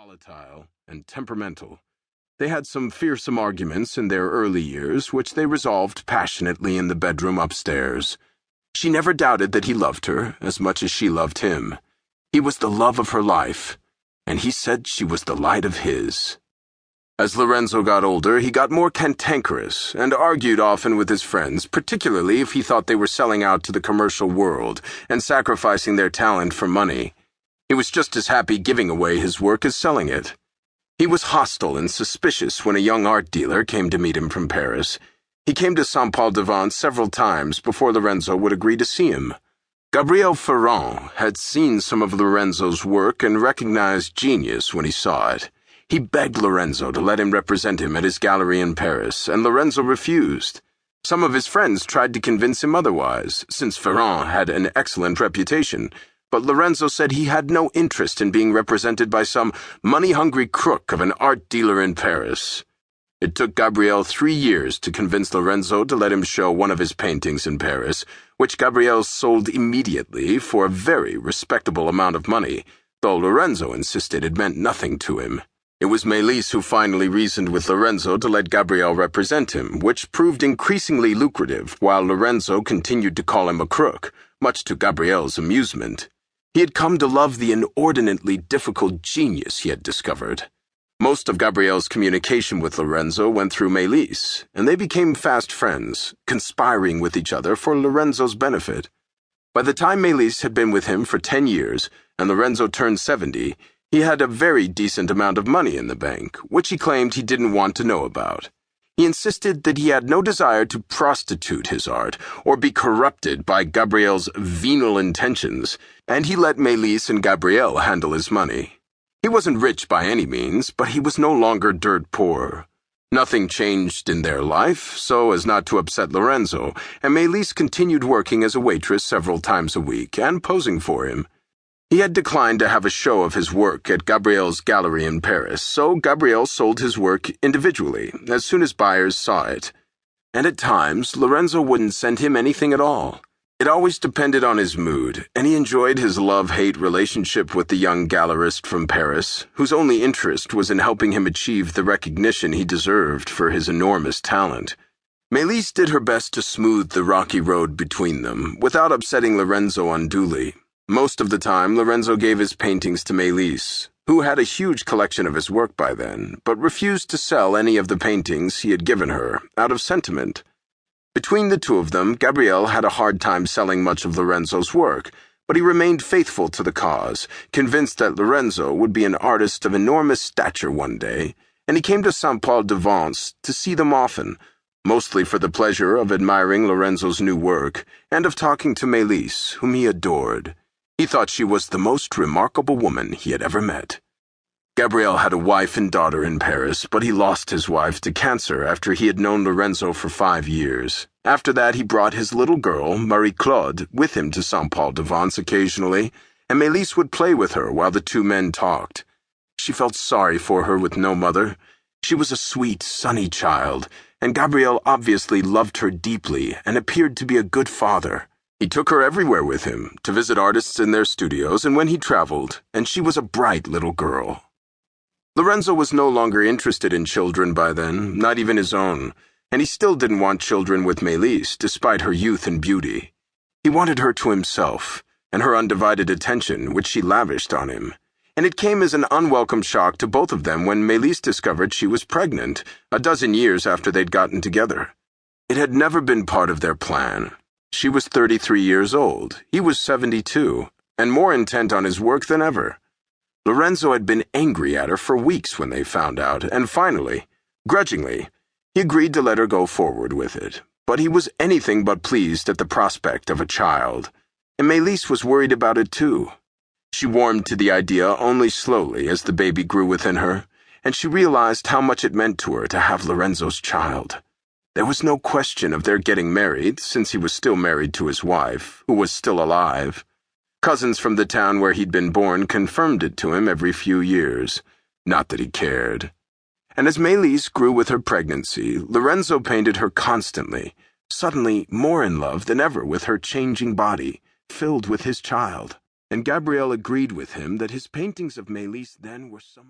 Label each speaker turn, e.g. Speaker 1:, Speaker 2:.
Speaker 1: volatile and temperamental. They had some fearsome arguments in their early years, which they resolved passionately in the bedroom upstairs. She never doubted that he loved her as much as she loved him. He was the love of her life, and he said she was the light of his. As Lorenzo got older, he got more cantankerous and argued often with his friends, particularly if he thought they were selling out to the commercial world and sacrificing their talent for money. He was just as happy giving away his work as selling it. He was hostile and suspicious when a young art dealer came to meet him from Paris. He came to Saint-Paul-de-Vence several times before Lorenzo would agree to see him. Gabriel Ferrand had seen some of Lorenzo's work and recognized genius when he saw it. He begged Lorenzo to let him represent him at his gallery in Paris, and Lorenzo refused. Some of his friends tried to convince him otherwise, since Ferrand had an excellent reputation, but Lorenzo said he had no interest in being represented by some money-hungry crook of an art dealer in Paris. It took Gabriel 3 years to convince Lorenzo to let him show one of his paintings in Paris, which Gabriel sold immediately for a very respectable amount of money, though Lorenzo insisted it meant nothing to him. It was Mélis who finally reasoned with Lorenzo to let Gabriel represent him, which proved increasingly lucrative, while Lorenzo continued to call him a crook, much to Gabriel's amusement. He had come to love the inordinately difficult genius he had discovered. Most of Gabriel's communication with Lorenzo went through Mélis, and they became fast friends, conspiring with each other for Lorenzo's benefit. By the time Mélis had been with him for 10 years, and Lorenzo turned 70, he had a very decent amount of money in the bank, which he claimed he didn't want to know about. He insisted that he had no desire to prostitute his art or be corrupted by Gabriel's venal intentions, and he let Mélis and Gabriel handle his money. He wasn't rich by any means, but he was no longer dirt poor. Nothing changed in their life, so as not to upset Lorenzo, and Mélis continued working as a waitress several times a week and posing for him. He had declined to have a show of his work at Gabriel's gallery in Paris, so Gabriel sold his work individually as soon as buyers saw it. And at times, Lorenzo wouldn't send him anything at all. It always depended on his mood, and he enjoyed his love-hate relationship with the young gallerist from Paris, whose only interest was in helping him achieve the recognition he deserved for his enormous talent. Mélis did her best to smooth the rocky road between them, without upsetting Lorenzo unduly. Most of the time, Lorenzo gave his paintings to Mélis, who had a huge collection of his work by then, but refused to sell any of the paintings he had given her, out of sentiment. Between the two of them, Gabriel had a hard time selling much of Lorenzo's work, but he remained faithful to the cause, convinced that Lorenzo would be an artist of enormous stature one day, and he came to Saint-Paul-de-Vence to see them often, mostly for the pleasure of admiring Lorenzo's new work and of talking to Mélis, whom he adored. He thought she was the most remarkable woman he had ever met. Gabriel had a wife and daughter in Paris, but he lost his wife to cancer after he had known Lorenzo for 5 years. After that, he brought his little girl, Marie-Claude, with him to Saint-Paul-de-Vence occasionally, and Mélis would play with her while the two men talked. She felt sorry for her with no mother. She was a sweet, sunny child, and Gabriel obviously loved her deeply and appeared to be a good father. He took her everywhere with him, to visit artists in their studios and when he traveled, and she was a bright little girl. Lorenzo was no longer interested in children by then, not even his own, and he still didn't want children with Mélis, despite her youth and beauty. He wanted her to himself, and her undivided attention, which she lavished on him. And it came as an unwelcome shock to both of them when Mélis discovered she was pregnant, a dozen years after they'd gotten together. It had never been part of their plan. She was 33 years old, he was 72, and more intent on his work than ever. Lorenzo had been angry at her for weeks when they found out, and finally, grudgingly, he agreed to let her go forward with it. But he was anything but pleased at the prospect of a child, and Mélis was worried about it too. She warmed to the idea only slowly as the baby grew within her, and she realized how much it meant to her to have Lorenzo's child. There was no question of their getting married, since he was still married to his wife, who was still alive. Cousins from the town where he'd been born confirmed it to him every few years. Not that he cared. And as Mélis grew with her pregnancy, Lorenzo painted her constantly, suddenly more in love than ever with her changing body, filled with his child. And Gabriel agreed with him that his paintings of Mélis then were some